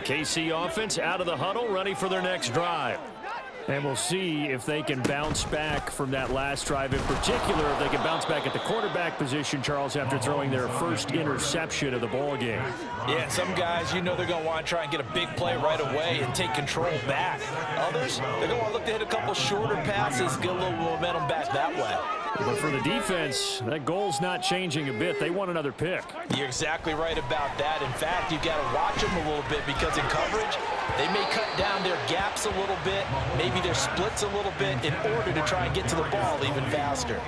KC offense out of the huddle, ready for their next drive. And we'll see if they can bounce back from that last drive in particular, if they can bounce back at the quarterback position, Charles, after throwing their first interception of the ball game. Yeah, some guys, you know they're going to want to try and get a big play right away and take control back. Others, they're going to look to hit a couple shorter passes, get a little momentum back that way. But for the defense, that goal's not changing a bit. They want another pick. You're exactly right about that. In fact, you've got to watch them a little bit because in coverage, they may cut down their gaps a little bit, maybe their splits a little bit in order to try and get to the ball even faster.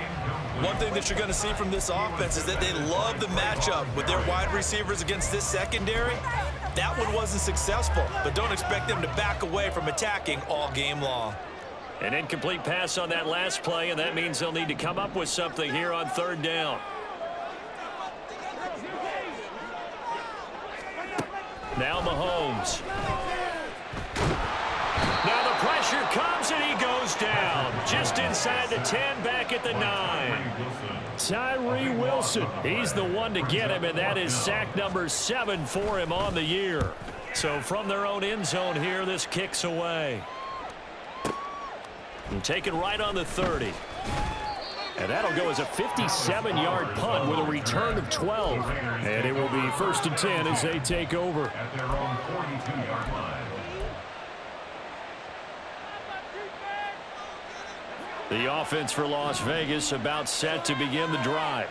One thing that you're going to see from this offense is that they love the matchup with their wide receivers against this secondary. That one wasn't successful, but don't expect them to back away from attacking all game long. An incomplete pass on that last play, and that means they'll need to come up with something here on third down. Now Mahomes. Now the pressure comes, and he goes down. Just inside the 10, back at the 9. Tyree Wilson, he's the one to get him, and that is sack number 7 for him on the year. So from their own end zone here, this kicks away. And taken right on the 30. And that'll go as a 57-yard punt with a return of 12. And it will be 1st and 10 as they take over. At their own 42-yard line. The offense for Las Vegas about set to begin the drive.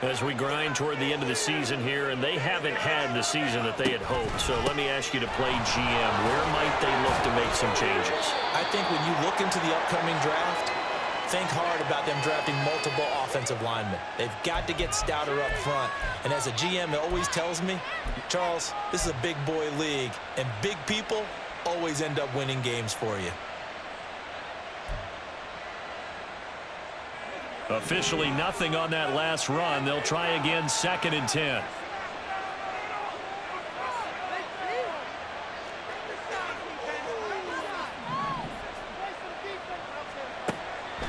As we grind toward the end of the season here, and they haven't had the season that they had hoped. So let me ask you to play GM. Where might they look to make some changes? I think when you look into the upcoming draft, think hard about them drafting multiple offensive linemen. They've got to get stouter up front. And as a GM, it always tells me, Charles, this is a big boy league, and big people always end up winning games for you. Officially nothing on that last run. They'll try again, 2nd and 10.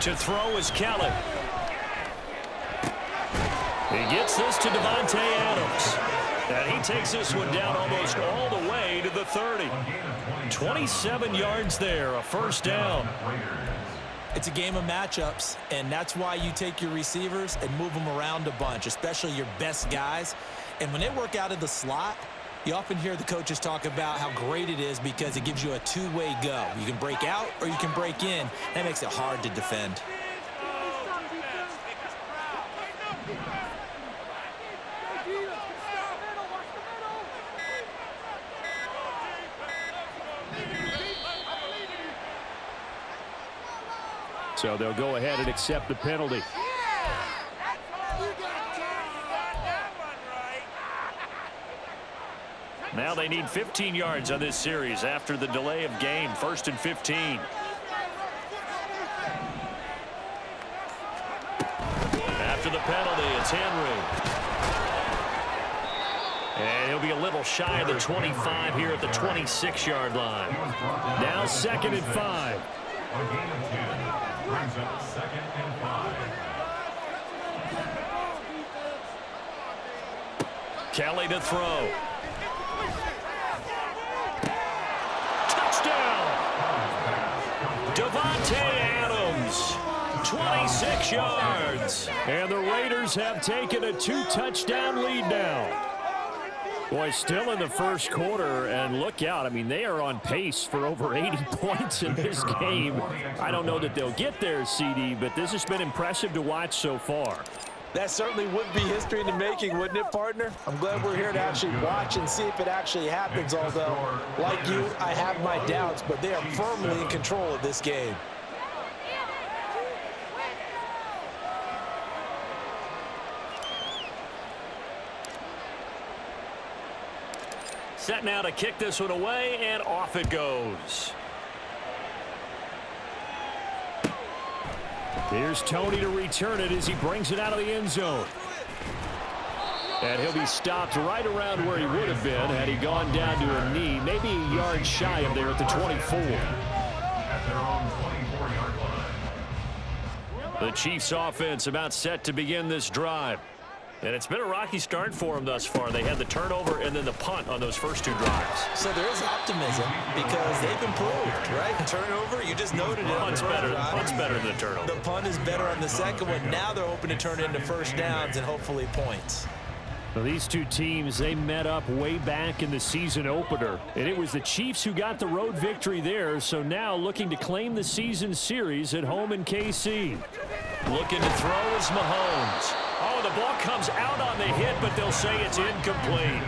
To throw is Kelly. He gets this to Devontae Adams. And he takes this one down almost all the way to the 30. 27 yards there, a 1st down. It's a game of matchups, and that's why you take your receivers and move them around a bunch, especially your best guys. And when they work out of the slot, you often hear the coaches talk about how great it is because it gives you a two-way go. You can break out or you can break in. That makes it hard to defend. So they'll go ahead and accept the penalty. Now they need 15 yards on this series after the delay of game. 1st and 15. After the penalty, it's Henry. And he'll be a little shy of the 25 here at the 26-yard line. Now 2nd and 5. A gain of 10 brings up 2nd and 5. Kelly to throw. Touchdown! Devontae Adams, 26 yards. And the Raiders have taken a 2-touchdown lead now. Boy, still in the first quarter, and look out. I mean, they are on pace for over 80 points in this game. I don't know that they'll get there, CD, but this has been impressive to watch so far. That certainly would be history in the making, wouldn't it, partner? I'm glad we're here to actually watch and see if it actually happens, although, like you, I have my doubts, but they are firmly in control of this game. Set now to kick this one away, and off it goes. Here's Tony to return it as he brings it out of the end zone. And he'll be stopped right around where he would have been had he gone down to a knee, maybe a yard shy of there at the 24. At their own 24-yard line. The Chiefs offense about set to begin this drive. And it's been a rocky start for them thus far. They had the turnover and then the punt on those first 2 drives. So there is optimism because they've improved, right? Turnover, you just noted it. Punt's better than the turnover. The punt is better on the second one. Now they're hoping to turn into first downs and hopefully points. Well, these two teams, they met up way back in the season opener, and it was the Chiefs who got the road victory there, so now looking to claim the season series at home in KC. Looking to throw is Mahomes. Oh, the ball comes out on the hit, but they'll say it's incomplete.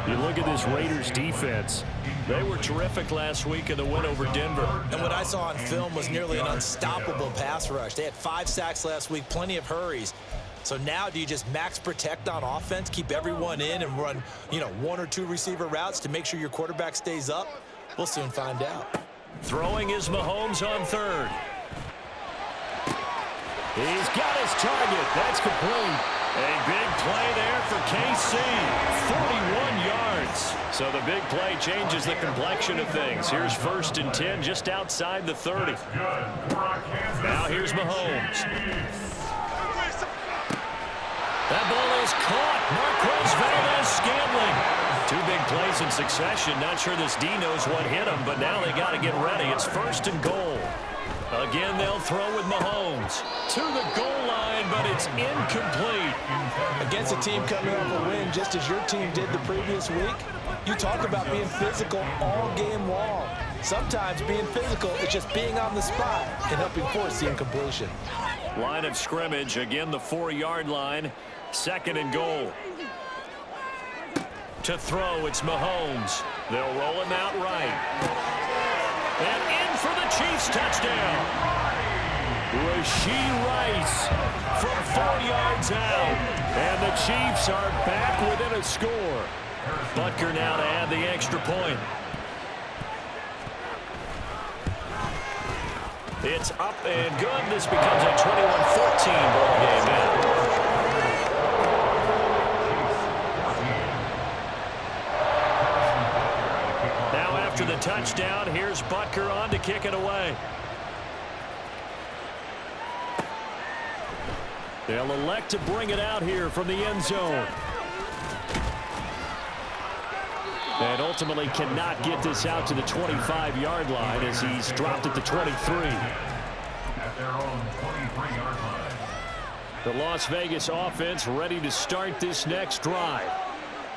You look at this Raiders defense. They were terrific last week in the win over Denver. And what I saw on film was nearly an unstoppable pass rush. They had 5 sacks last week, plenty of hurries. So now do you just max protect on offense, keep everyone in and run, 1 or 2 receiver routes to make sure your quarterback stays up? We'll soon find out. Throwing is Mahomes on 3rd. He's got his target. That's complete. A big play there for KC. 41 yards. So the big play changes the complexion of things. Here's 1st and 10 just outside the 30. Now here's Mahomes. That ball is caught. Marquez Valdes-Scantling. 2 big plays in succession. Not sure this D knows what hit him, but now they got to get ready. It's 1st and goal. Again, they'll throw with Mahomes. To the goal line, but it's incomplete. Against a team coming off a win, just as your team did the previous week, you talk about being physical all game long. Sometimes being physical is just being on the spot and helping force the incompletion. Line of scrimmage, again the 4-yard line. 2nd and goal. To throw, it's Mahomes. They'll roll him out right. And in for the Chiefs touchdown. Rashee Rice from 4 yards out. And the Chiefs are back within a score. Butker now to add the extra point. It's up and good. This becomes a 21-14 ball game now. After the touchdown, here's Butker on to kick it away. They'll elect to bring it out here from the end zone. And ultimately cannot get this out to the 25-yard line as he's dropped at the 23. At their own 23-yard line. The Las Vegas offense ready to start this next drive.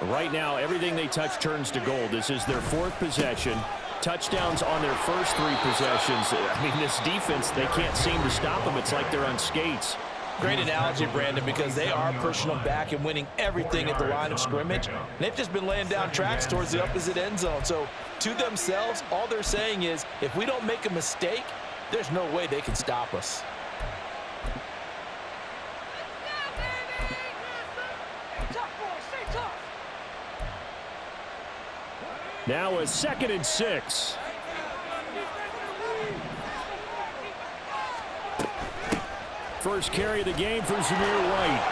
Right now, everything they touch turns to gold. This is their 4th possession. Touchdowns on their first 3 possessions. I mean, this defense, they can't seem to stop them. It's like they're on skates. Great analogy, Brandon, because they are pushing them back and winning everything at the line of scrimmage. And they've just been laying down tracks towards the opposite end zone. So to themselves, all they're saying is, if we don't make a mistake, there's no way they can stop us. Now a 2nd and 6. First carry of the game for Zamir White.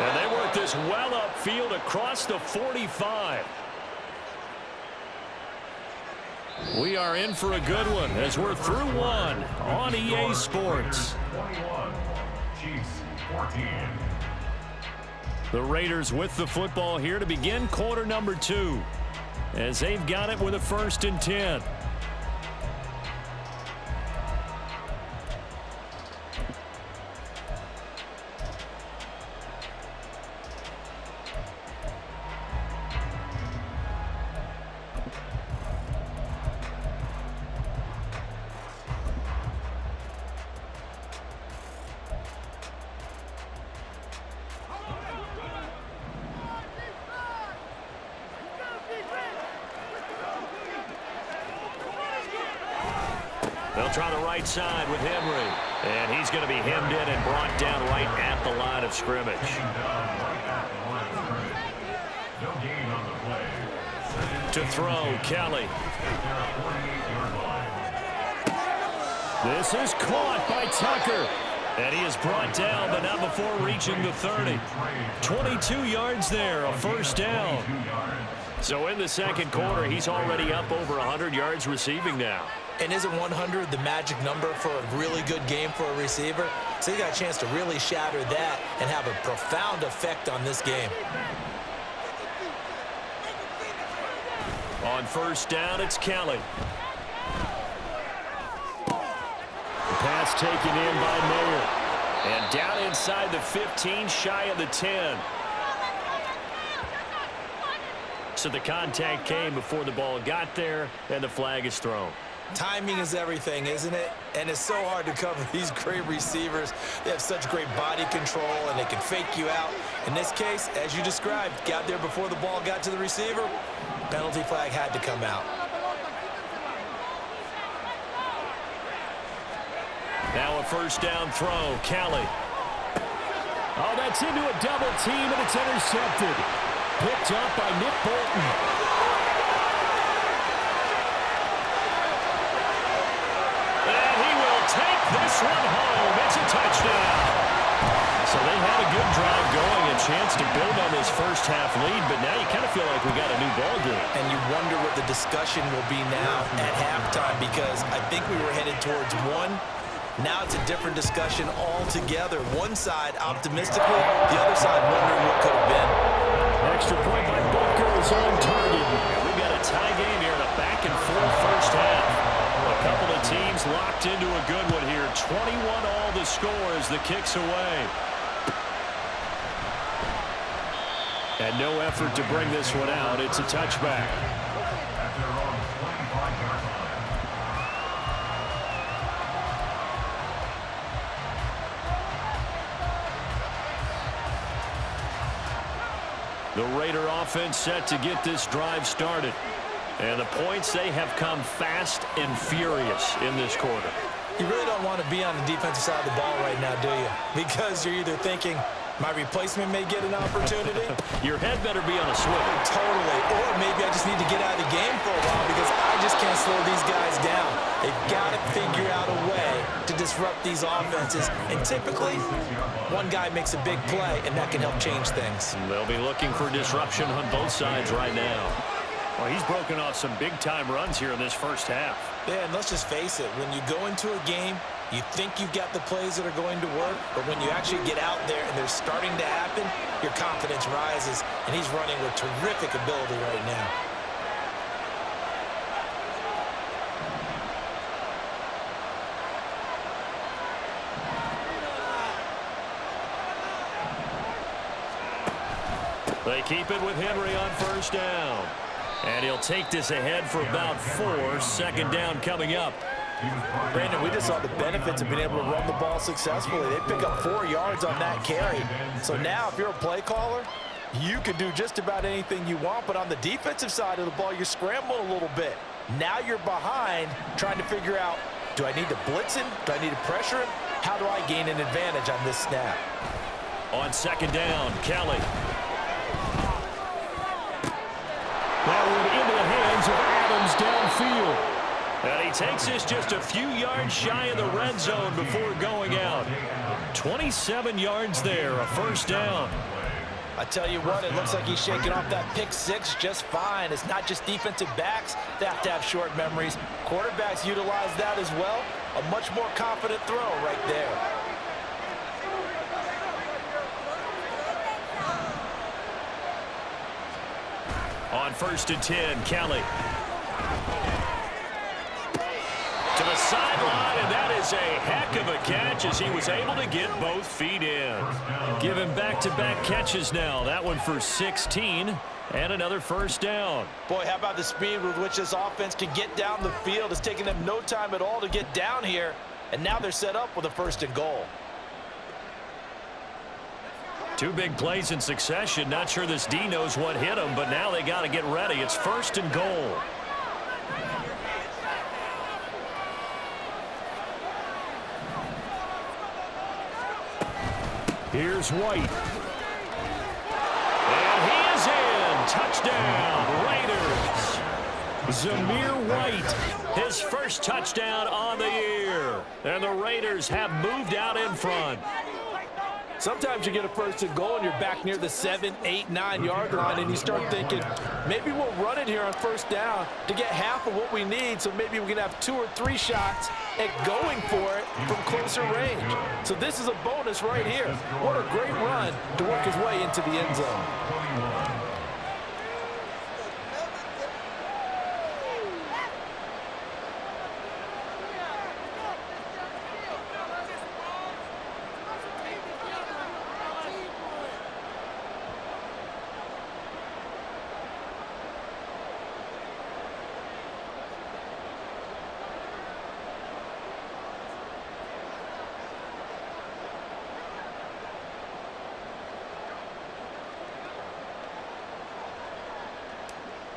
And they work this well upfield across the 45. We are in for a good one as we're through one on EA Sports. 21, Chiefs 14. The Raiders with the football here to begin quarter number 2. As they've got it with a 1st and 10. They'll try the right side with Henry. And he's going to be hemmed in and brought down right at the line of scrimmage. No gain on the play. To throw, Kelly. This is caught by Tucker. And he is brought down, but not before reaching the 30. 22 yards there, a 1st down. So in the second quarter, he's already up over 100 yards receiving now. And isn't 100 the magic number for a really good game for a receiver? So he got a chance to really shatter that and have a profound effect on this game. On first down, it's Kelly. The pass taken in by Mayer. And down inside the 15, shy of the 10. So the contact came before the ball got there, and the flag is thrown. Timing is everything, isn't it? And it's so hard to cover these great receivers. They have such great body control, and they can fake you out. In this case, as you described, got there before the ball got to the receiver. Penalty flag had to come out. Now a first down throw, Kelly. Oh, that's into a double team, and it's intercepted. Picked up by Nick Bolton. And he will take this one home. It's a touchdown. So they had a good drive going, a chance to build on this first half lead, but now you kind of feel like we got a new ball game. And you wonder what the discussion will be now at halftime, because I think we were headed towards one. Now it's a different discussion altogether. One side optimistically, the other side wondering what could have been. Extra point by Booker is on target. And we've got a tie game here in a back-and-forth first half. A couple of teams locked into a good one here. 21 all the score as the kick's away. And no effort to bring this one out. It's a touchback. The Raider offense set to get this drive started. And the points, they have come fast and furious in this quarter. You really don't want to be on the defensive side of the ball right now, do you? Because you're either thinking, my replacement may get an opportunity. Your head better be on a swivel. Totally. Or maybe I just need to get out of the game for a while because I just can't slow these guys down. They've got to figure out a way to disrupt these offenses. And typically, one guy makes a big play, and that can help change things. They'll be looking for disruption on both sides right now. Well, he's broken off some big-time runs here in this first half. Yeah, and let's just face it. When you go into a game, you think you've got the plays that are going to work, but when you actually get out there and they're starting to happen, your confidence rises, and he's running with terrific ability right now. They keep it with Henry on first down. And he'll take this ahead for about 4. Second down coming up. Brandon, we just saw the benefits of being able to run the ball successfully. They pick up 4 yards on that carry. So now if you're a play caller, you can do just about anything you want. But on the defensive side of the ball, you're scrambling a little bit. Now you're behind trying to figure out, do I need to blitz him? Do I need to pressure him? How do I gain an advantage on this snap? On second down, Kelly. That one into the hands of Adams downfield. And he takes this just a few yards shy of the red zone before going out. 27 yards there, a first down. I tell you what, it looks like he's shaking off that pick six just fine. It's not just defensive backs that have to have short memories. Quarterbacks utilize that as well. A much more confident throw right there. On first and 10, Kelly. To the sideline, and that is a heck of a catch as he was able to get both feet in. Give him back-to-back catches now. That one for 16 and another first down. Boy, how about the speed with which this offense can get down the field? It's taken them no time at all to get down here, and now they're set up with a first and goal. 2 big plays in succession. Not sure this D knows what hit him, but now they got to get ready. It's first and goal. Here's White. And he is in. Touchdown, Raiders. Zamir White, his first touchdown on the year. And the Raiders have moved out in front. Sometimes you get a first and goal and you're back near the 7, 8, 9-yard line, and you start thinking, maybe we'll run it here on first down to get half of what we need, so maybe we can have 2 or 3 shots at going for it from closer range. So this is a bonus right here. What a great run to work his way into the end zone.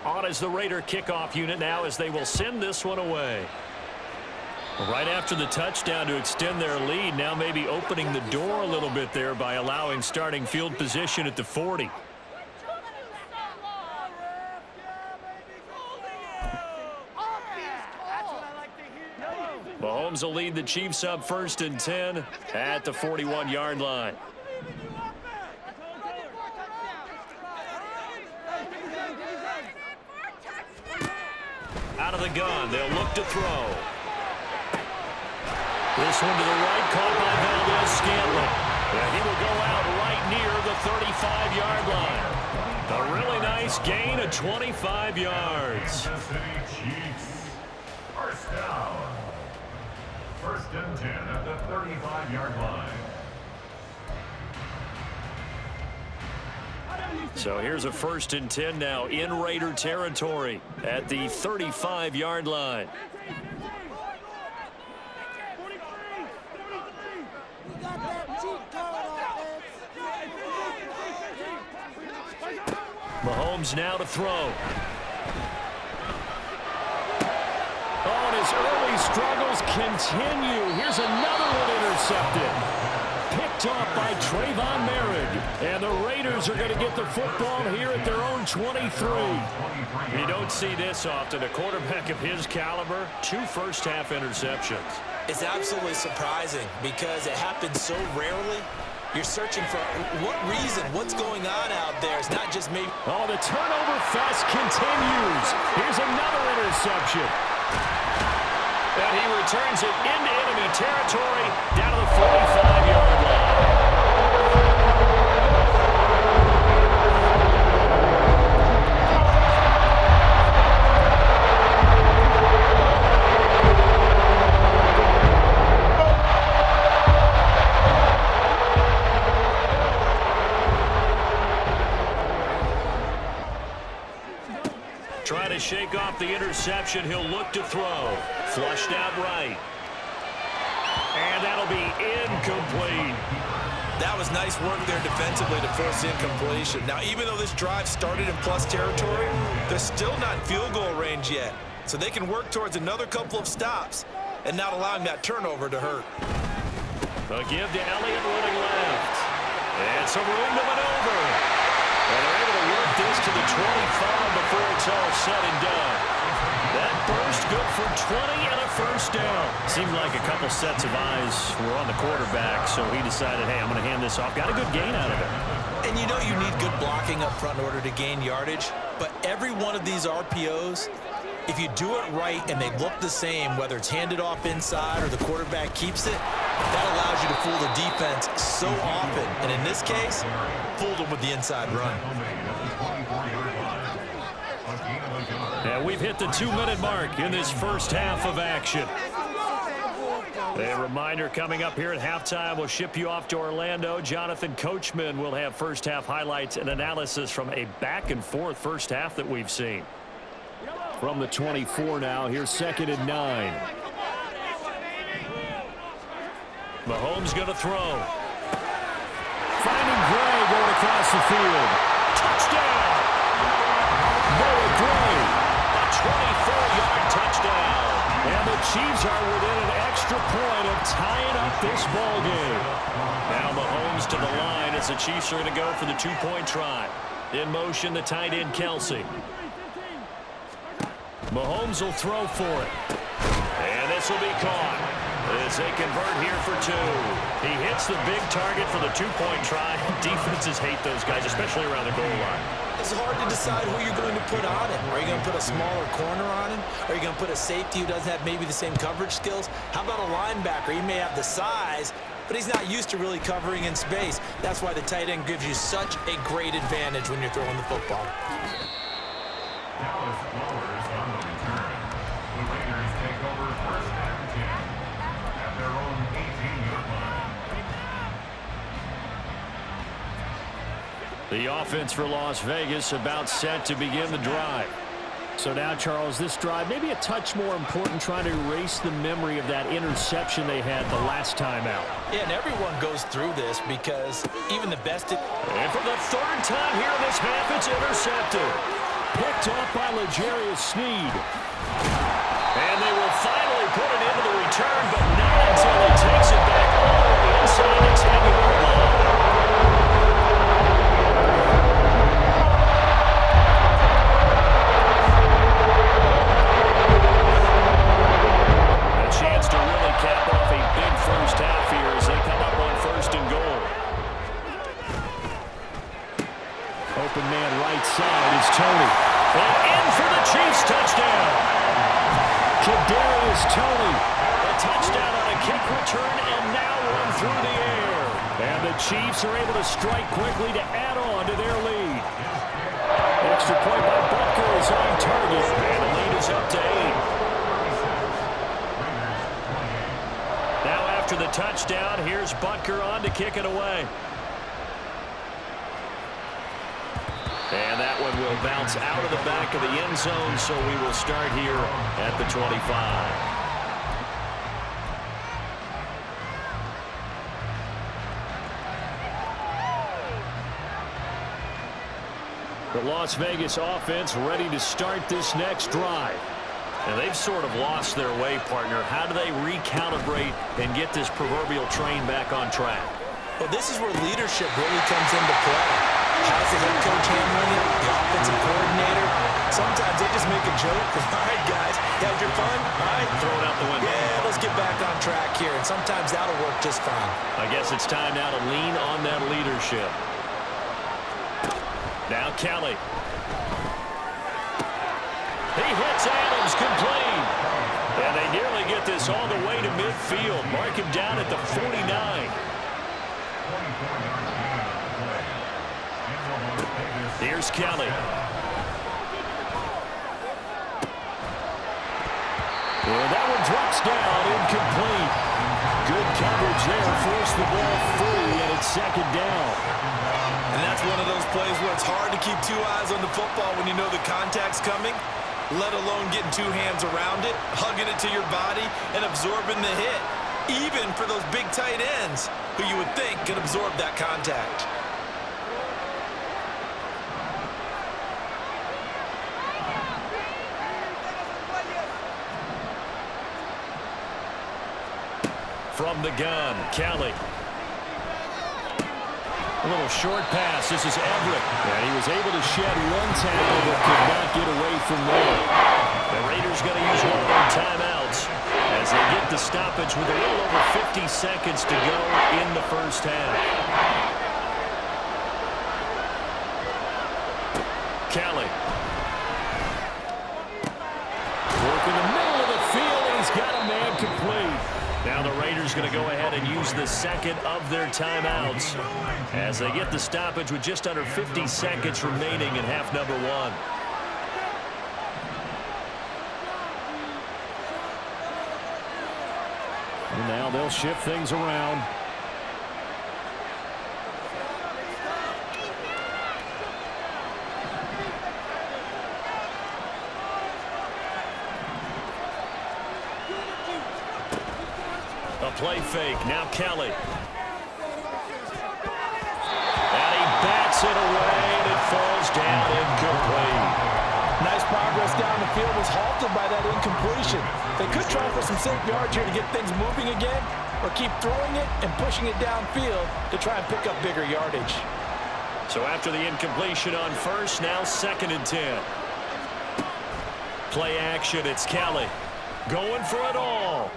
On is the Raider kickoff unit now as they will send this one away. Right after the touchdown to extend their lead, now maybe opening the door a little bit there by allowing starting field position at the 40. Mahomes will lead the Chiefs up 1st and 10 at the 41-yard line. Out of the gun, they'll look to throw. This one to the right, caught by Valdez-Scantling. And he will go out right near the 35-yard line. A really nice gain of 25 yards. First down. 1st and 10 at the 35-yard line. So here's a 1st and 10 now in Raider territory at the 35-yard line. Mahomes now to throw. Oh, and his early struggles continue. Here's another one intercepted. Picked off by Trayvon Merrick. And the Raiders are going to get the football here at their own 23. You don't see this often. A quarterback of his caliber, 2 first-half interceptions. It's absolutely surprising because it happens so rarely. You're searching for what reason, what's going on out there. It's not just maybe. Oh, the turnover fest continues. Here's another interception. And he returns it into enemy territory down to the 45-yard line. Trying to shake off the interception. He'll look to throw. Flushed out right. And that'll be incomplete. That was nice work there defensively to force incompletion. Now, even though this drive started in plus territory, they're still not in field goal range yet. So they can work towards another couple of stops and not allowing that turnover to hurt. A give to Elliott running left. And some room to maneuver. And they're able to work this to the 25 before it's all said and done. That burst good for 20 and a first down. Seemed like a couple sets of eyes were on the quarterback, so he decided, hey, I'm going to hand this off. Got a good gain out of it. And you know you need good blocking up front in order to gain yardage. But every one of these RPOs, if you do it right and they look the same, whether it's handed off inside or the quarterback keeps it, that allows you to fool the defense so often. And in this case, fooled them with the inside run. And we've hit the 2-minute mark in this first half of action. A reminder coming up here at halftime, we'll ship you off to Orlando. Jonathan Coachman will have first half highlights and analysis from a back-and-forth first half that we've seen. From the 24 now, here's 2nd and 9. Mahomes going to throw. Finding Gray going across the field. Touchdown! Noah Gray, a 24-yard touchdown. And the Chiefs are within an extra point of tying up this ball game. Now Mahomes to the line as the Chiefs are going to go for the 2-point try. In motion, the tight end Kelsey. Mahomes will throw for it. And this will be caught. as they convert here for two. He hits the big target for the two-point try. Defenses hate those guys, especially around the goal line. It's hard to decide who you're going to put on him. Are you going to put a smaller corner on him? Are you going to put a safety who doesn't have maybe the same coverage skills? How about a linebacker? He may have the size, but he's not used to really covering in space. That's why the tight end gives you such a great advantage when you're throwing the football. Dallas Flowers on the return. The Raiders take over first and 10 at their own 18-yard line. The offense for Las Vegas about set to begin the drive. So now, Charles, this drive maybe a touch more important, trying to erase the memory of that interception they had the last time out. Yeah, and everyone goes through this because even the best... And for the third time here in this half, it's intercepted. Picked off by L'Jarius Sneed. And they will finally put it into the return, but not until he takes it back all the way inside the 10-yard line. A chance to really cap off a big first half here as they come up on first and goal. Open man right side is Tony. And in for the Chiefs touchdown. Kadarius Toney. A touchdown on a kick return and now one through the air. And the Chiefs are able to strike quickly to add on to their lead. Extra point by Butker is on target. And the lead is up to 8. Now after the touchdown, here's Butker on to kick it away. And that one will bounce out of the back of the end zone, so we will start here at the 25. The Las Vegas offense ready to start this next drive. And they've sort of lost their way, partner. How do they recalibrate and get this proverbial train back on track? Well, this is where leadership really comes into play. How's the head coach handling it? The offensive coordinator? Sometimes they just make a joke. All right, guys, you had your fun? All right. Throw it out the window. Yeah, let's get back on track here. And sometimes that'll work just fine. I guess it's time now to lean on that leadership. Now Kelly. He hits Adams complete. And they nearly get this all the way to midfield. Mark him down at the 49. Here's Kelly. And that one drops down, incomplete. Good coverage there, forced the ball free, and it's second down. And that's one of those plays where it's hard to keep two eyes on the football when you know the contact's coming, let alone getting two hands around it, hugging it to your body, and absorbing the hit, even for those big tight ends who you would think could absorb that contact. From the gun, Kelly. A little short pass. This is Everett. And he was able to shed one tackle but could not get away from there. The Raiders going to use one of their timeouts as they get the stoppage with a little over 50 seconds to go in the first half. Kelly. Work in the middle of the field, and he's got a man complete. Now the Raiders going to go ahead and use the second of their timeouts as they get the stoppage with just under 50 seconds remaining in half number one. And now they'll shift things around. Play fake. Now Kelly. And he bats it away, and it falls down incomplete. Nice progress down the field, was halted by that incompletion. They could try for some safe yards here to get things moving again, or keep throwing it and pushing it downfield to try and pick up bigger yardage. So after the incompletion on first, now second and 10. Play action, it's Kelly. Going for it all.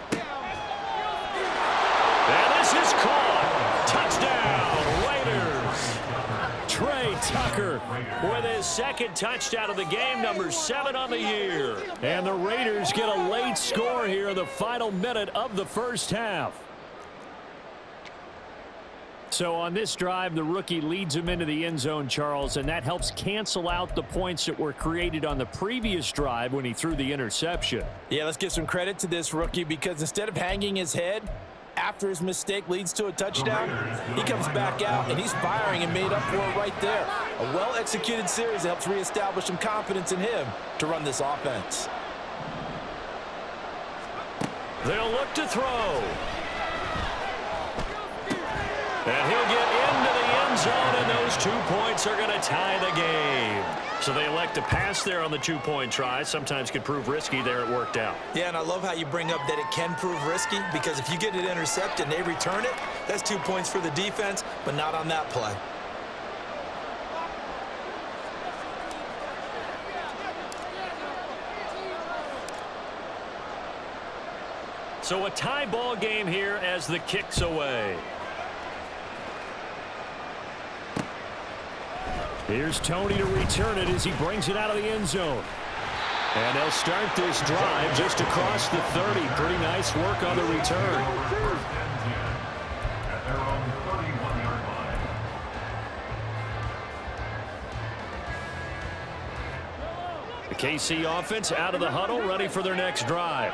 here with his second touchdown of the game, number 7 on the year. And the Raiders get a late score here in the final minute of the first half. So on this drive, the rookie leads him into the end zone, Charles, and that helps cancel out the points that were created on the previous drive when he threw the interception. Yeah, let's give some credit to this rookie because instead of hanging his head after his mistake leads to a touchdown, he comes back out and he's firing and made up for it right there. A well-executed series that helps reestablish some confidence in him to run this offense. They'll look to throw. And he'll get into the end zone, and those 2 points are going to tie the game. So they elect to pass there on the 2-point try. Sometimes could prove risky. There it worked out. Yeah, and I love how you bring up that it can prove risky because if you get it intercepted and they return it, that's 2 points for the defense, but not on that play. So a tie ball game here as the kick's away. Here's Tony to return it as he brings it out of the end zone. And they'll start this drive just across the 30. Pretty nice work on the return. At their own 31-yard line. The KC offense out of the huddle, ready for their next drive.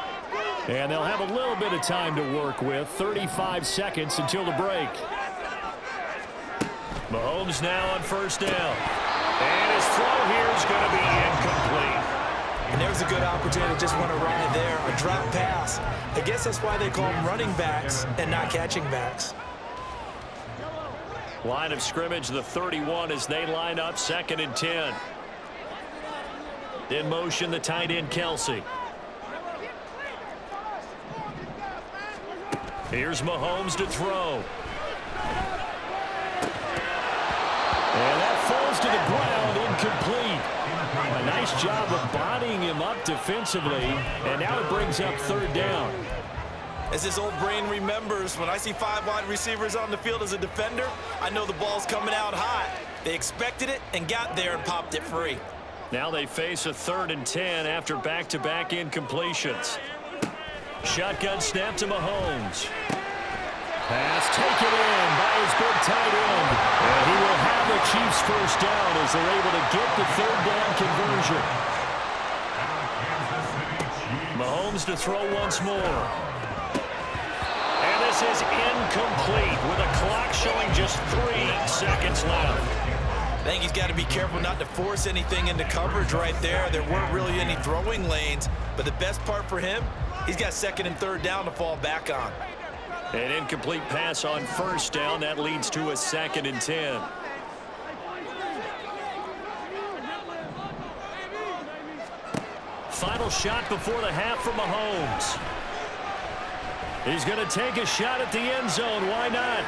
And they'll have a little bit of time to work with. 35 seconds until the break. Mahomes now on first down. And his throw here is going to be incomplete. And there's a good opportunity to just want to run it there. A drop pass. I guess that's why they call them running backs and not catching backs. Line of scrimmage, the 31 as they line up, 2nd and 10. In motion, the tight end, Kelsey. Here's Mahomes to throw. And that falls to the ground, incomplete. A nice job of bodying him up defensively, and now it brings up 3rd down. As his old brain remembers, when I see 5 wide receivers on the field as a defender, I know the ball's coming out hot. They expected it and got there and popped it free. Now they face a 3rd and 10 after back-to-back incompletions. Shotgun snap to Mahomes. Pass taken in by his big tight end. And he will have the Chiefs first down as they're able to get the 3rd down conversion. Mahomes to throw once more. And this is incomplete with a clock showing just 3 seconds left. I think he's got to be careful not to force anything into coverage right there. There weren't really any throwing lanes, but the best part for him, he's got 2nd and 3rd down to fall back on. An incomplete pass on first down. That leads to a 2nd and 10. Final shot before the half from Mahomes. He's going to take a shot at the end zone. Why not?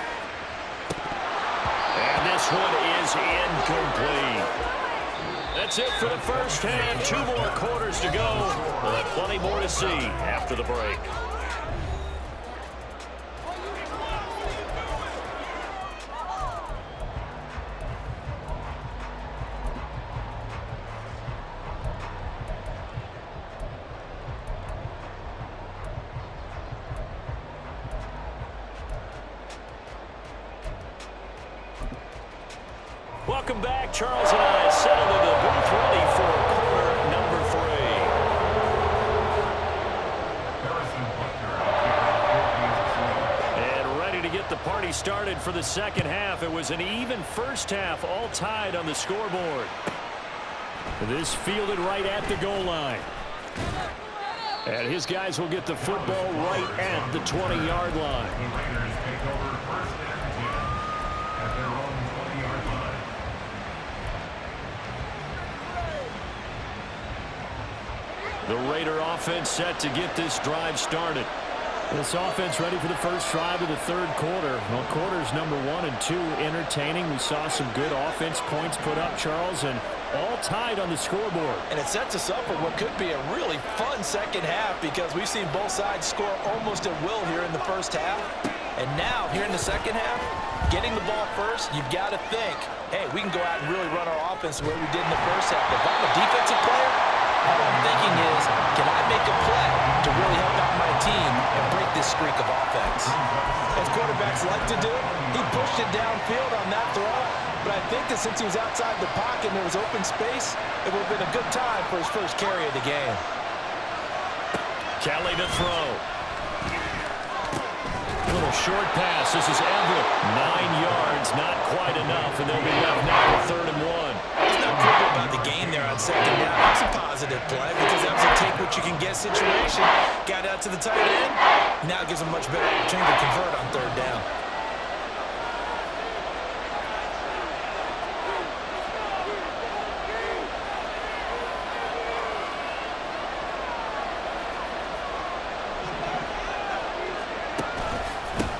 And this one is incomplete. That's it for the first half. 2 more quarters to go. We'll have plenty more to see after the break. Welcome back. Charles and I settled into the booth ready for quarter number 3. And ready to get the party started for the second half. It was an even first half, all tied on the scoreboard. This fielded right at the goal line. And his guys will get the football right at the 20-yard line. The Raiders take over 1st and 10 at their own 20-yard line. The Raider offense set to get this drive started. This offense ready for the first drive of the 3rd quarter. Well, quarters number 1 and 2 entertaining. We saw some good offense points put up, Charles, and all tied on the scoreboard. And it sets us up for what could be a really fun second half because we've seen both sides score almost at will here in the first half. And now, here in the second half, Getting the ball first, you've got to think, hey, we can go out and really run our offense the way we did in the first half. If I'm a defensive player, all I'm thinking is, can I make a play to really help out my team and break this streak of offense? As quarterbacks like to do, he pushed it downfield on that throw, but I think that since he was outside the pocket and there was open space, it would have been a good time for his first carry of the game. Kelly to throw. Little short pass. This is Everett. 9 yards, not quite enough, and they'll be left now with 3rd and 1. There's no critical about the game there on 2nd down. That's a positive play because that was a take-what-you-can-get situation. Got out to the tight end. Now it gives them a much better opportunity to convert on 3rd down.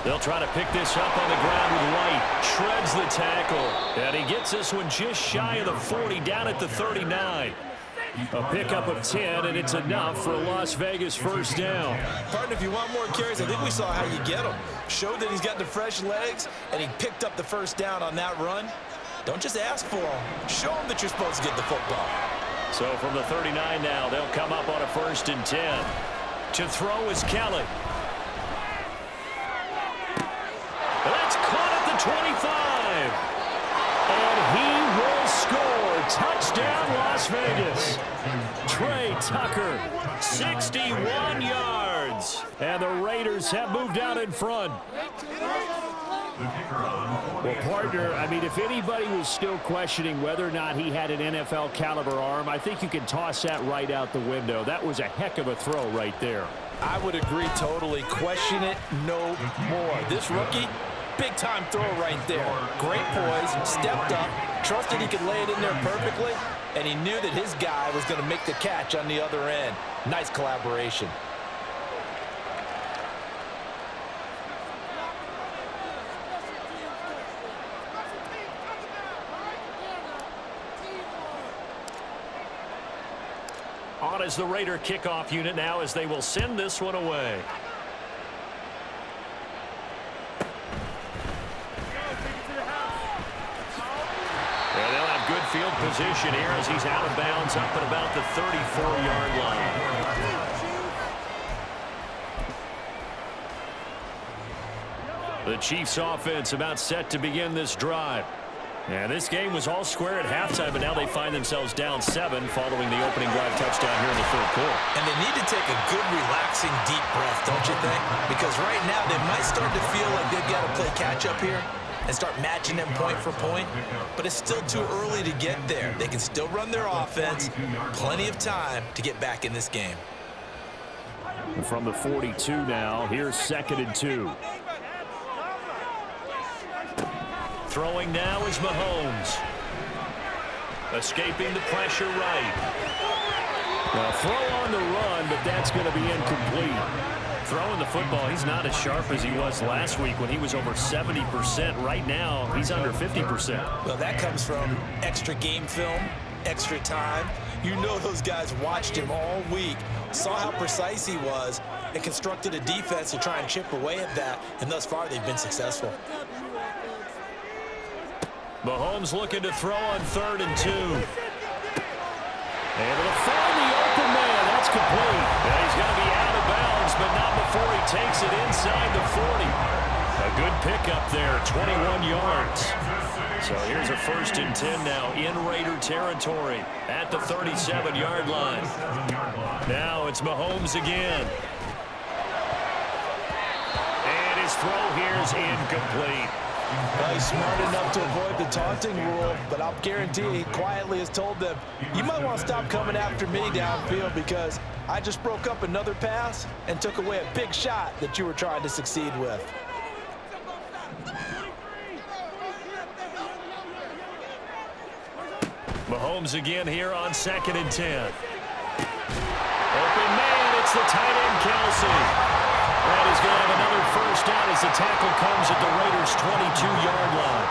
They'll try to pick this up on the ground with White. Shreds the tackle. And he gets this one just shy of the 40, down at the 39. A pickup of 10, and it's enough for a Las Vegas 1st down. Partner, if you want more carries, I think we saw how you get them. Showed that he's got the fresh legs, and he picked up the 1st down on that run. Don't just ask for them. Show them that you're supposed to get the football. So from the 39 now, they'll come up on a 1st and 10. To throw is Kelly. That's caught at the 25. And he will score. Touchdown, Las Vegas. Trey Tucker, 61 yards. And the Raiders have moved out in front. Well, partner, I mean, if anybody was still questioning whether or not he had an NFL caliber arm, I think you can toss that right out the window. That was a heck of a throw right there. I would agree totally. Question it no more. This rookie, big-time throw right there. Great poise, stepped up, trusted he could lay it in there perfectly, and he knew that his guy was going to make the catch on the other end. Nice collaboration. On is the Raider kickoff unit now as they will send this one away. And they'll have good field position here as he's out of bounds up at about the 34-yard line. The Chiefs offense about set to begin this drive. And this game was all square at halftime, but now they find themselves down 7 following the opening drive touchdown here in the 3rd quarter. And they need to take a good, relaxing, deep breath, don't you think? Because right now they might start to feel like they've got to play catch-up here and start matching them point for point. But it's still too early to get there. They can still run their offense. Plenty of time to get back in this game. From the 42 now, here's 2nd and 2. Throwing now is Mahomes. Escaping the pressure right. Now throw on the run, but that's going to be incomplete. Throwing the football, he's not as sharp as he was last week when he was over 70%. Right now, he's under 50%. Well, that comes from extra game film, extra time. You know those guys watched him all week, saw how precise he was, and constructed a defense to try and chip away at that, and thus far they've been successful. Mahomes looking to throw on 3rd and 2. Able to find the open man. That's complete. And he's going to be out of bounds, but not before he takes it inside the 40. A good pickup there, 21 yards. So here's a 1st and 10 now in Raider territory at the 37-yard line. Now it's Mahomes again. And his throw here is incomplete. Well, he's smart enough to avoid the taunting rule, but I'll guarantee he quietly has told them, you might want to stop coming after me downfield because I just broke up another pass and took away a big shot that you were trying to succeed with. Mahomes again here on 2nd and 10. Open man, it's the tight end, Kelsey. And he's going to have another 1st down as the tackle comes at the Raiders' 22-yard line.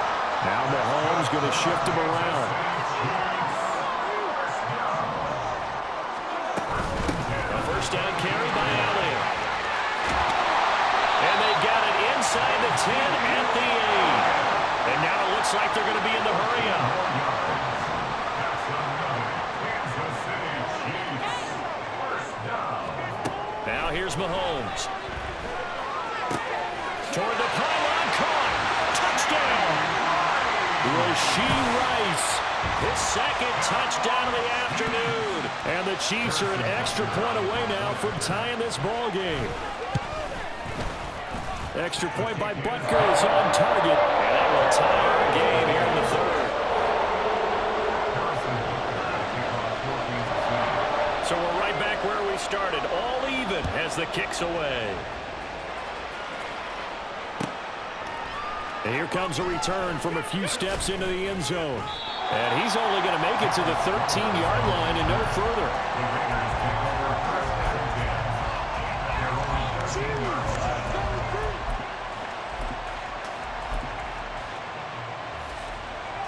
Now Mahomes going to shift him around. A 1st down carry by Elliott. And they've got it inside the 10 at the 8. And now it looks like they're going to be in the hurry-up. Now here's Mahomes. Toward the pylon, caught. Touchdown. Rashee Rice, his second touchdown of the afternoon. And the Chiefs are an extra point away now from tying this ball game. Extra point by Butker is on target. And that will tie our game here in the third. So we're right back where we started. All even as the kick's away. And here comes a return from a few steps into the end zone. And he's only going to make it to the 13-yard line and no further.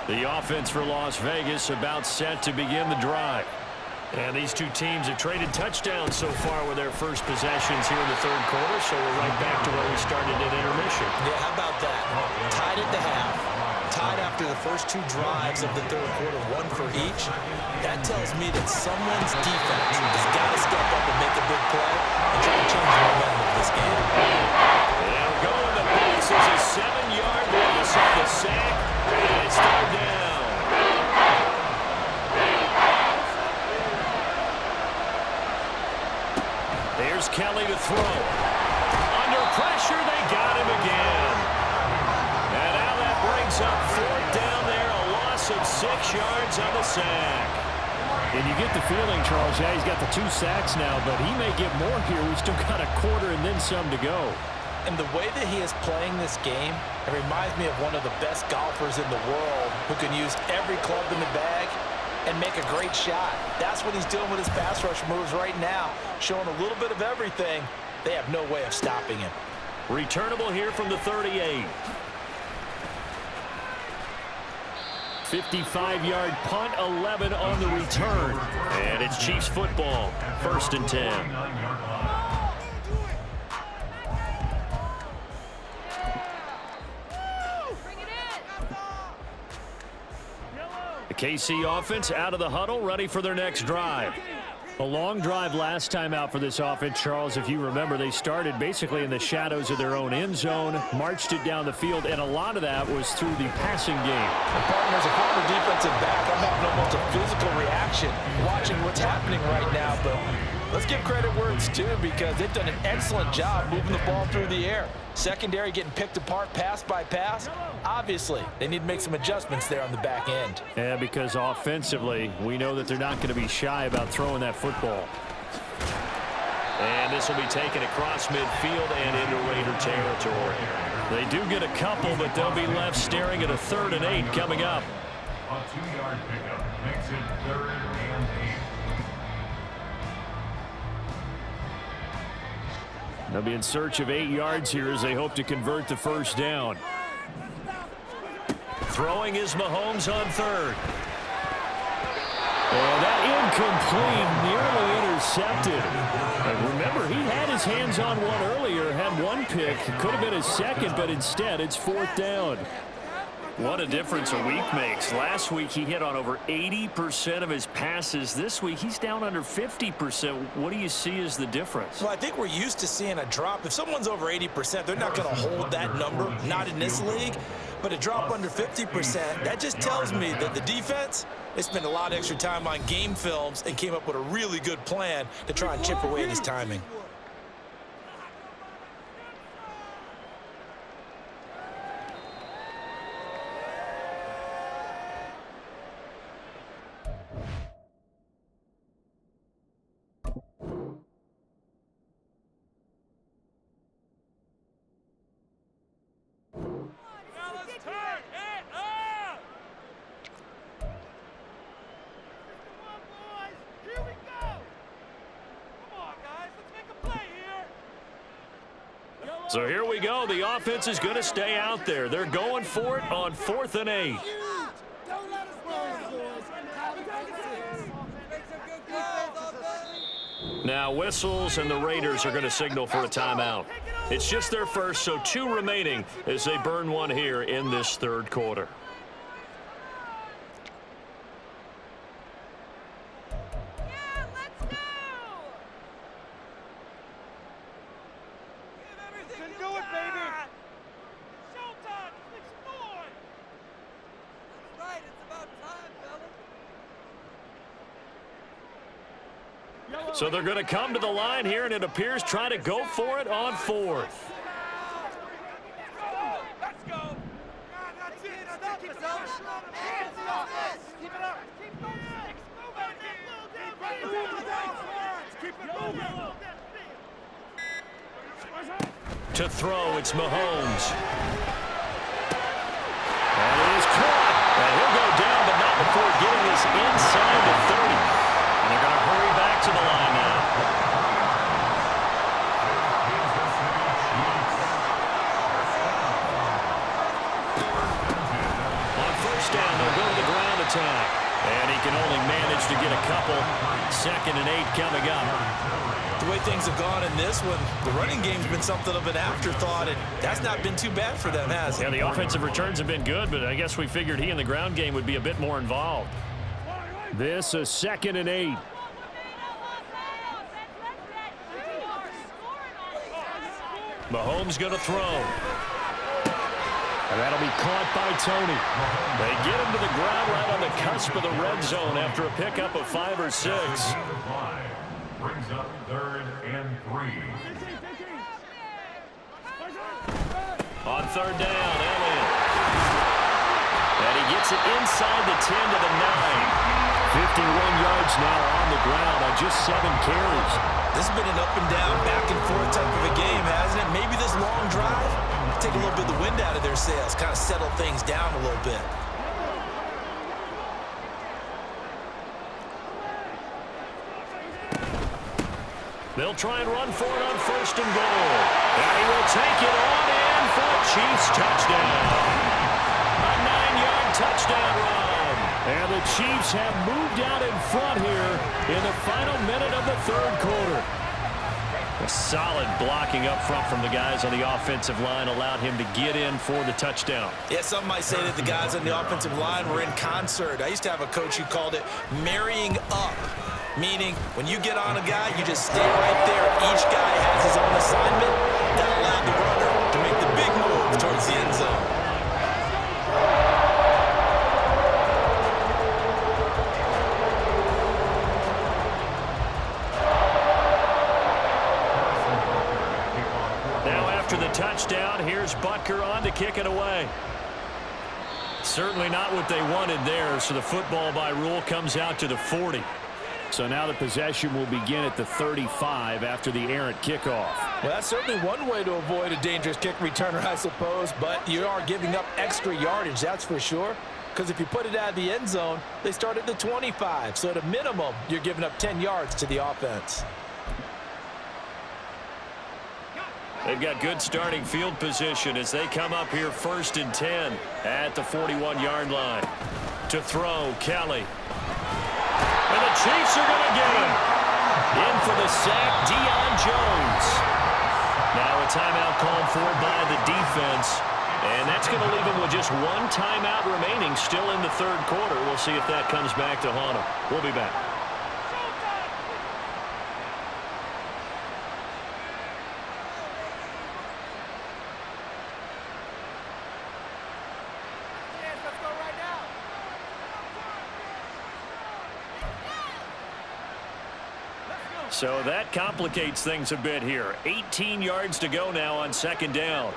The offense for Las Vegas about set to begin the drive. And these two teams have traded touchdowns so far with their first possessions here in the third quarter, so we're right back to where we started at intermission. Yeah, how about that? Tied at the half. Tied after the first two drives of the third quarter, one for each. That tells me that someone's defense has got to step up and make a big play and try to change the momentum of this game. They'll go in the box as a 7-yard loss on the sack, and it's third down. Here's Kelly to throw. Under pressure, they got him again. And now that brings up fourth down there, a loss of 6 yards on the sack. And you get the feeling, Charles, yeah, he's got the 2 sacks now, but he may get more here. We've still got a quarter and then some to go. And the way that he is playing this game, it reminds me of one of the best golfers in the world who can use every club in the bag and make a great shot. That's what he's doing with his pass rush moves right now, showing a little bit of everything. They have no way of stopping him. Returnable here from the 38. 55-yard punt, 11 on the return. And it's Chiefs football, 1st and 10. KC offense out of the huddle, ready for their next drive. A long drive last time out for this offense, Charles. If you remember, they started basically in the shadows of their own end zone, marched it down the field, and a lot of that was through the passing game. As a former defensive back, I'm having almost a physical reaction watching what's happening right now, but let's give credit where it's due because they've done an excellent job moving the ball through the air. Secondary getting picked apart pass by pass. Obviously, they need to make some adjustments there on the back end. Yeah, because offensively, we know that they're not going to be shy about throwing that football. And this will be taken across midfield and into Raider territory. They do get a couple, but they'll be left staring at a 3rd and 8 coming up. A 2-yard pickup makes it 3rd and 8. They'll be in search of 8 yards here as they hope to convert the first down. Throwing is Mahomes on 3rd. And that incomplete, nearly intercepted. And remember, he had his hands on one earlier, had one pick. It could have been his second, but instead it's 4th down. What a difference a week makes. Last week he hit on over 80% of his passes. This week he's down under 50%. What do you see as the difference? Well, I think we're used to seeing a drop. If someone's over 80%, they're not going to hold that number, not in this league. But a drop under 50%, that just tells me that the defense, they spent a lot of extra time on game films and came up with a really good plan to try and chip away at his timing. So here we go. The offense is going to stay out there. They're going for it on 4th and 8. Now whistles, and the Raiders are going to signal for a timeout. It's just their first, so 2 remaining as they burn one here in this third quarter. So they're going to come to the line here, and it appears trying to go for it on 4th. Let's go. That's it. Keep it up. Keep it up. Keep it moving. To throw, it's Mahomes. And it is caught. And he'll go down, but not before getting this inside the 30. And they're going to hurry back to the line now. On first down, they'll go to the ground attack. And he can only manage to get a couple. 2nd and 8 coming up. The way things have gone in this one, the running game's been something of an afterthought, and that's not been too bad for them, has it? Yeah, the offensive returns have been good, but I guess we figured he in the ground game would be a bit more involved. This is 2nd and 8. Mahomes going to throw. And that'll be caught by Tony. They get him to the ground right on the cusp of the red zone after a pickup of 5 or 6. Brings up 3rd and 3. On 3rd down, Elliott. And he gets it inside the 10 to the 9. 51 yards now on the ground on just 7 carries. This has been an up and down, back and forth type of a game, hasn't it? Maybe this long drive, take a little bit of the wind out of their sails, kind of settle things down a little bit. They'll try and run for it on 1st and goal. And he will take it on in for a Chiefs touchdown. A 9-yard touchdown run. And the Chiefs have moved out in front here in the final minute of the 3rd quarter. A solid blocking up front from the guys on the offensive line allowed him to get in for the touchdown. Yeah, some might say that the guys on the offensive line were in concert. I used to have a coach who called it marrying up, meaning when you get on a guy, you just stay right there. Each guy has his own assignment. That allowed the runner to make the big move towards the end zone. After the touchdown, here's Butker on to kick it away. Certainly not what they wanted there, so the football by rule comes out to the 40. So now the possession will begin at the 35 after the errant kickoff. Well, that's certainly one way to avoid a dangerous kick returner, I suppose, but you are giving up extra yardage, that's for sure. Because if you put it out of the end zone, they start at the 25. So at a minimum, you're giving up 10 yards to the offense. They've got good starting field position as they come up here 1st and 10 at the 41-yard line. To throw, Kelly. And the Chiefs are going to get him. In for the sack, Deion Jones. Now a timeout called for by the defense. And that's going to leave him with just 1 timeout remaining still in the 3rd quarter. We'll see if that comes back to haunt him. We'll be back. So that complicates things a bit here. 18 yards to go now on 2nd down.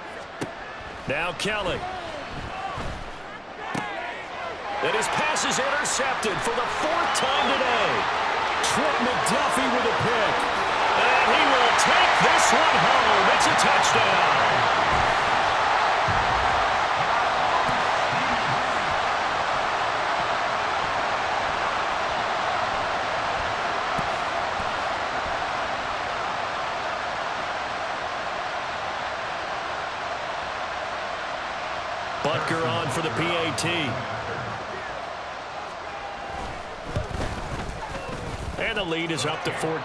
Now Kelly. And his pass is intercepted for the 4th time today. Trent McDuffie with a pick. And he will take this one home. It's a touchdown. Butker on for the PAT. And the lead is up to 14.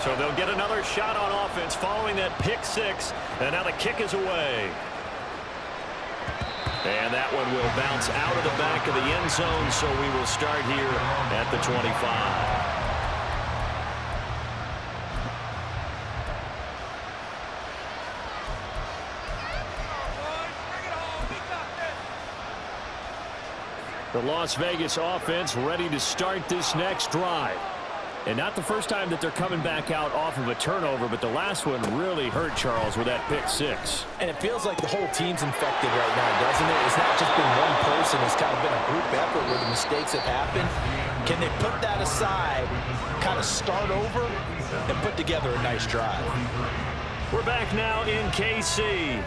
So they'll get another shot on offense following that pick six. And now the kick is away. And that one will bounce out of the back of the end zone, so we will start here at the 25. The Las Vegas offense ready to start this next drive. And not the first time that they're coming back out off of a turnover, but the last one really hurt Charles with that pick six. And it feels like the whole team's infected right now, doesn't it? It's not just been one person. It's kind of been a group effort where the mistakes have happened. Can they put that aside, kind of start over, and put together a nice drive? We're back now in KC.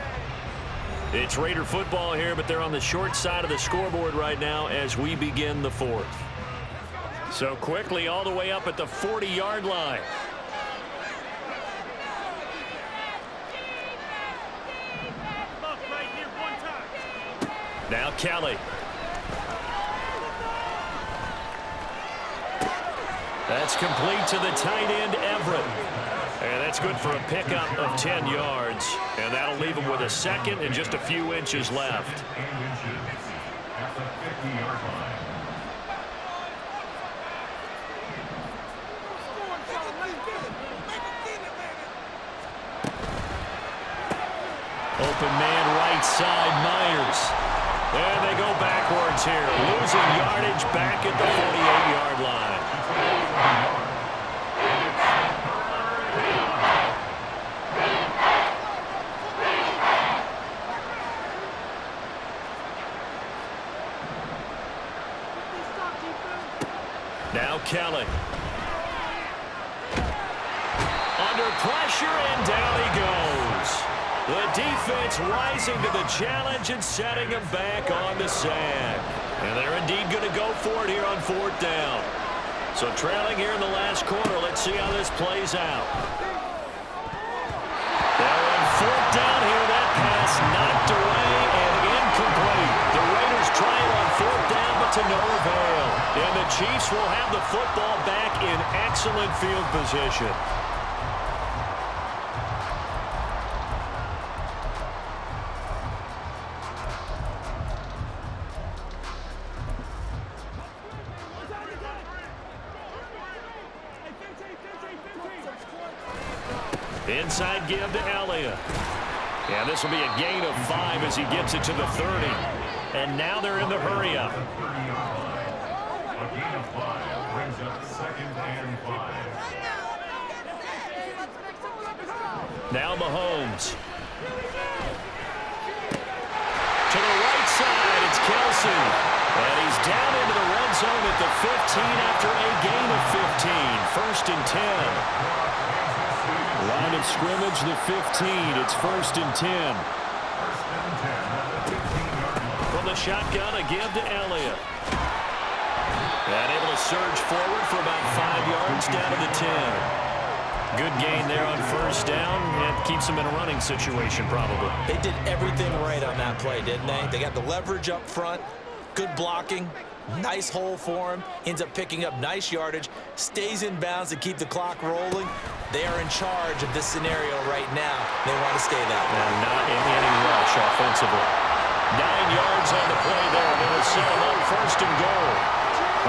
It's Raider football here, but they're on the short side of the scoreboard right now as we begin the fourth. So quickly all the way up at the 40-yard line. Now Kelly. That's complete to the tight end, Everett. And that's good for a pickup of 10 yards. And that'll leave him with a second and just a few inches left. At the 50-yard line. Open man right side, Myers. And they go backwards here. Losing yardage back at the 48-yard line. Now Kelly. Under pressure, and down he goes. The defense rising to the challenge and setting him back on the sack. And they're indeed going to go for it here on fourth down. So trailing here in the last quarter. Let's see how this plays out. They're on fourth down here. That pass knocked away and incomplete. The Raiders try it on fourth down, but to no avail. And the Chiefs will have the football back in excellent field position. Inside give to Elliott. And this will be a gain of 5 as he gets it to the 30. And now they're in the hurry-up. A gain of 5 brings up 2nd and 5. Now Mahomes. To the right side, it's Kelsey. And he's down into the red zone at the 15 after a gain of 15. 1st and 10. Line of scrimmage, the 15. It's 1st and 10. From the shotgun, a give to Elliott. And able to surge forward for about 5 yards down to the 10. Good gain there on 1st down. And keeps them in a running situation, probably. They did everything right on that play, didn't they? They got the leverage up front, good blocking, nice hole for him, ends up picking up nice yardage, stays in bounds to keep the clock rolling. They are in charge of this scenario right now. They want to stay that way. And not in any rush offensively. 9 yards on the play there. They'll set them up 1st and goal.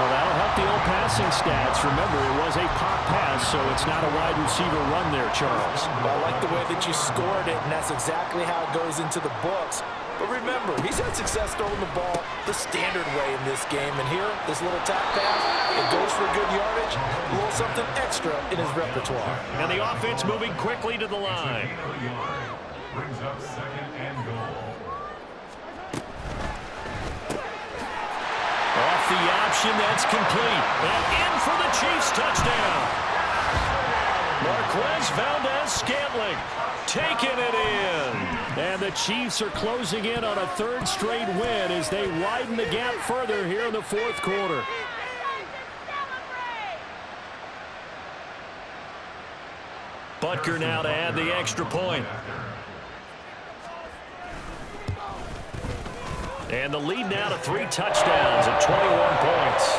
Well, that'll help the old passing stats. Remember, it was a pop pass, so it's not a wide receiver run there, Charles. Well, I like the way that you scored it, and that's exactly how it goes into the books. But remember, he's had success throwing the ball the standard way in this game. And here, this little tap pass, it goes for good yardage, a little something extra in his repertoire. And the offense moving quickly to the line. Brings up 2nd and goal. Off the option, that's complete. And in for the Chiefs touchdown. Marquez Valdez-Scantling taking it in. And the Chiefs are closing in on a 3rd straight win as they widen the gap further here in the 4th quarter. Butker now to add the extra point. And the lead now to 3 touchdowns at 21 points.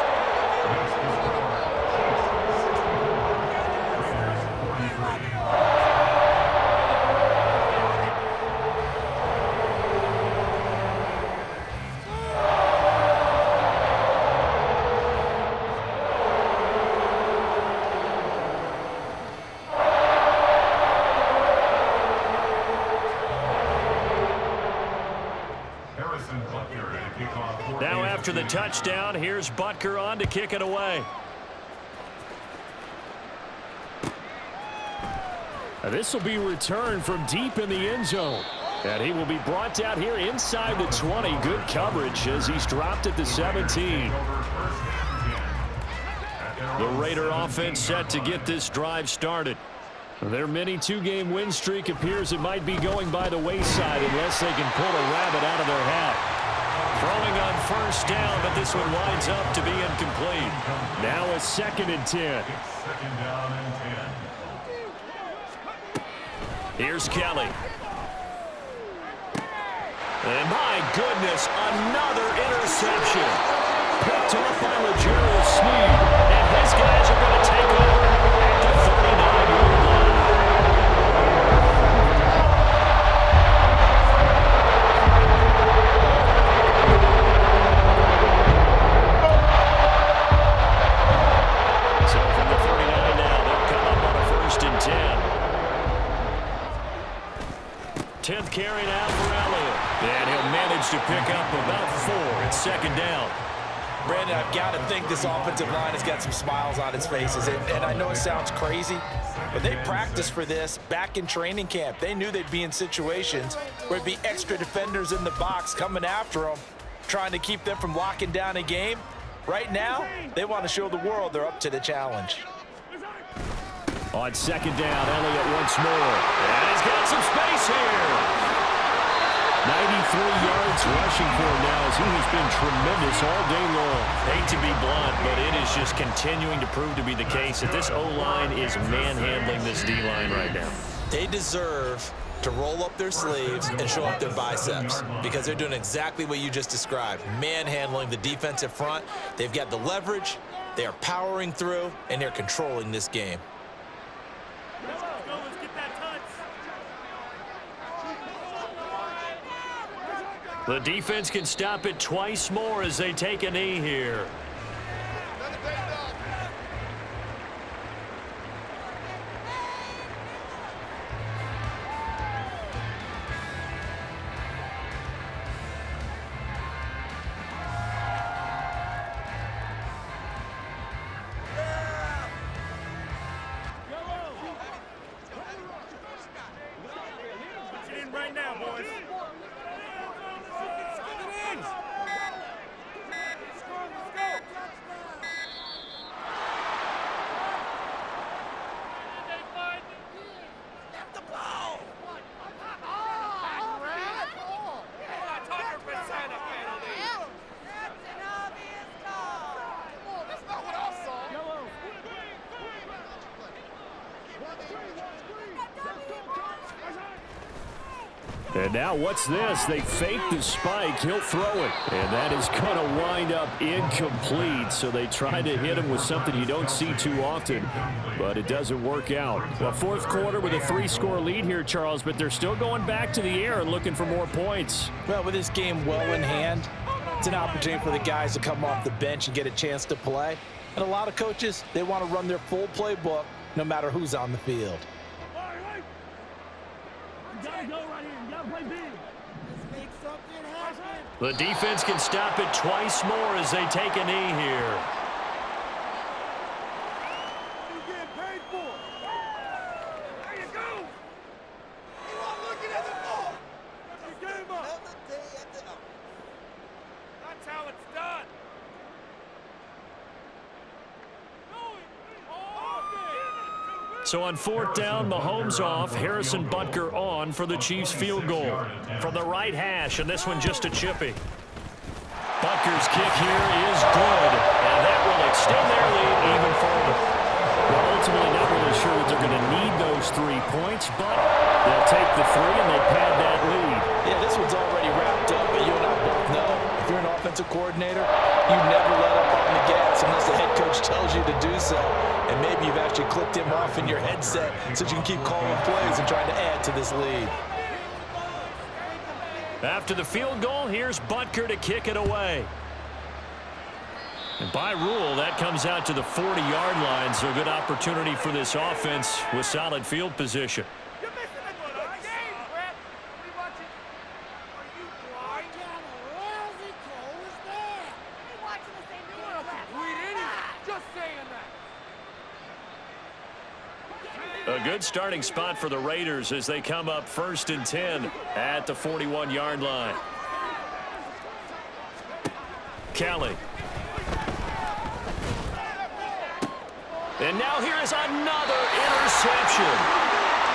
after the touchdown. Here's Butker on to kick it away. This will be returned from deep in the end zone. And he will be brought down here inside the 20. Good coverage as he's dropped at the 17. The Raider offense set to get this drive started. Their mini two-game win streak appears it might be going by the wayside unless they can pull a rabbit out of their hat. Throwing on first down, but this one winds up to be incomplete. Now a 2nd and 10. Second down and 10. Here's Kelly. And my goodness, another interception. Picked off by Legero Sneed. And his guys are going to take over at the 39-yard line. So from the 39 now, they'll come up on a 1st and 10. 10th carry now for Elliott. And he'll manage to pick up about 4 at 2nd down. Brandon, I've got to think this offensive line has got some smiles on its faces. And I know it sounds crazy, but they practiced for this back in training camp. They knew they'd be in situations where there'd be extra defenders in the box coming after them, trying to keep them from locking down a game. Right now, they want to show the world they're up to the challenge. On 2nd down, Elliott once more. And he's got some space here. 93 yards rushing for him now as he has been tremendous all day long. Hate to be blunt, but it is just continuing to prove to be the case that this O-line is manhandling this D-line right now. They deserve to roll up their sleeves and show up their biceps because they're doing exactly what you just described, manhandling the defensive front. They've got the leverage, they are powering through, and they're controlling this game. The defense can stop it twice more as they take a knee here. Right now, boys. And now what's this? They fake the spike. He'll throw it. And that is going to wind up incomplete. So they try to hit him with something you don't see too often, but it doesn't work out. The 4th quarter with a 3-score lead here, Charles, but they're still going back to the air and looking for more points. Well, with this game well in hand, it's an opportunity for the guys to come off the bench and get a chance to play. And a lot of coaches, they want to run their full playbook no matter who's on the field. The defense can stop it twice more as they take a knee here. There you go. You are looking at the ball. Your game up. That's how it's done. So on 4th down, Mahomes off, Harrison Butker on for the Chiefs field goal. From the right hash, and this one just a chippy. Butker's kick here is good, and that will extend their lead even further. Well, ultimately not really sure that they're going to need those 3 points, but they'll take the 3 and they pad that lead. Yeah, this one's already wrapped up, but you and I both know if you're an offensive coordinator, you never let up on the gas unless the head coach tells you to do so. And maybe you've actually clicked him off in your headset so you can keep calling plays and trying to add to this lead. After the field goal, here's Butker to kick it away. And by rule, that comes out to the 40-yard line, so a good opportunity for this offense with solid field position. You're missing a game, Brett. What are you watching? Are you blind? A good starting spot for the Raiders as they come up 1st and 10 at the 41-yard line. Kelly. And now here is another interception.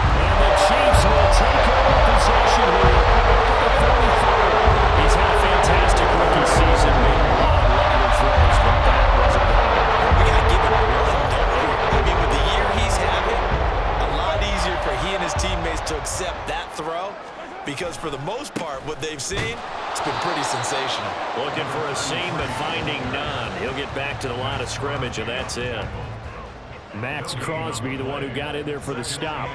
And the Chiefs will take over possession here at the 44. He's had a fantastic rookie season, made a lot of lovely throws, but that wasn't one. We got to give him one, don't we? I mean, with the year he's having, a lot easier for he and his teammates to accept that throw because for the most part, what they've seen, it's been pretty sensational. Looking for a seam, but finding none. He'll get back to the line of scrimmage, and that's it. Max Crosby, the one who got in there for the stop.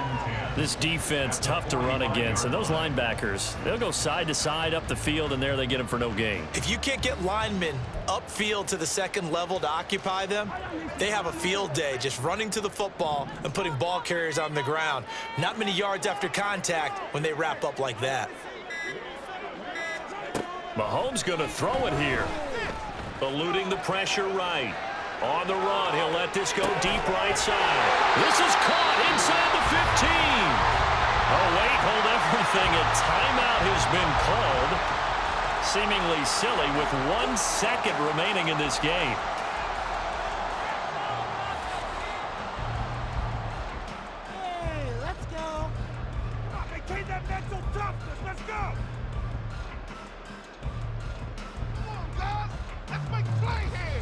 This defense, tough to run against. And those linebackers, they'll go side to side up the field, and there they get them for no gain. If you can't get linemen upfield to the second level to occupy them, they have a field day just running to the football and putting ball carriers on the ground. Not many yards after contact when they wrap up like that. Mahomes going to throw it here. Eluding the pressure right. On the run, he'll let this go deep right side. This is caught inside the 15. Oh, wait, hold everything. A timeout has been called. Seemingly silly with 1 second remaining in this game. Hey, let's go. Maintain that mental toughness. Let's go. Come on, guys. Let's make a play here.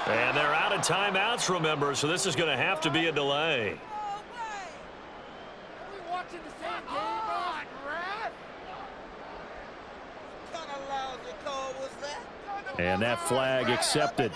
And they're out of timeouts, remember, so this is going to have to be a delay. And that flag accepted.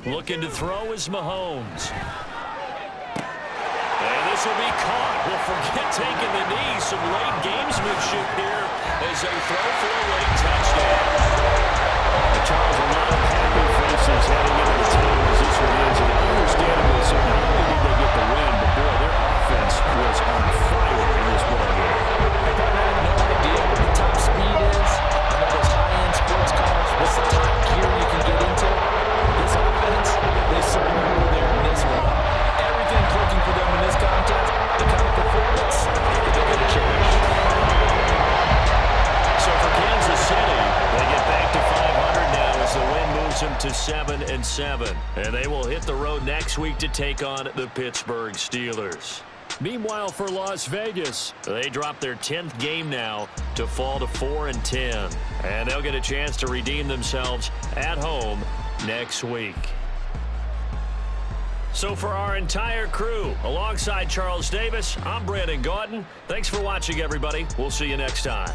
Looking to throw is Mahomes. And this will be caught. We'll forget taking the knee. Some late gamesmanship here as they throw for a late touchdown. And Charles, a lot of happy faces heading into the team as this one is. And understandably so, not only did they get the win, but boy, their offense was on fire in this ball game. I have no idea what the top speed is. I know those high-end sports cars. What's the top gear you can get into? This offense, they certainly were there in this one. Everything clicking for them in this contest, the kind of performance that they're going to cherish. So for Kansas City, they get back to 500 now as the win moves them to 7-7. And they will hit the road next week to take on the Pittsburgh Steelers. Meanwhile, for Las Vegas, they drop their 10th game now to fall to 4-10. And they'll get a chance to redeem themselves at home next week. So for our entire crew, alongside Charles Davis, I'm Brandon Gaudin. Thanks for watching, everybody. We'll see you next time.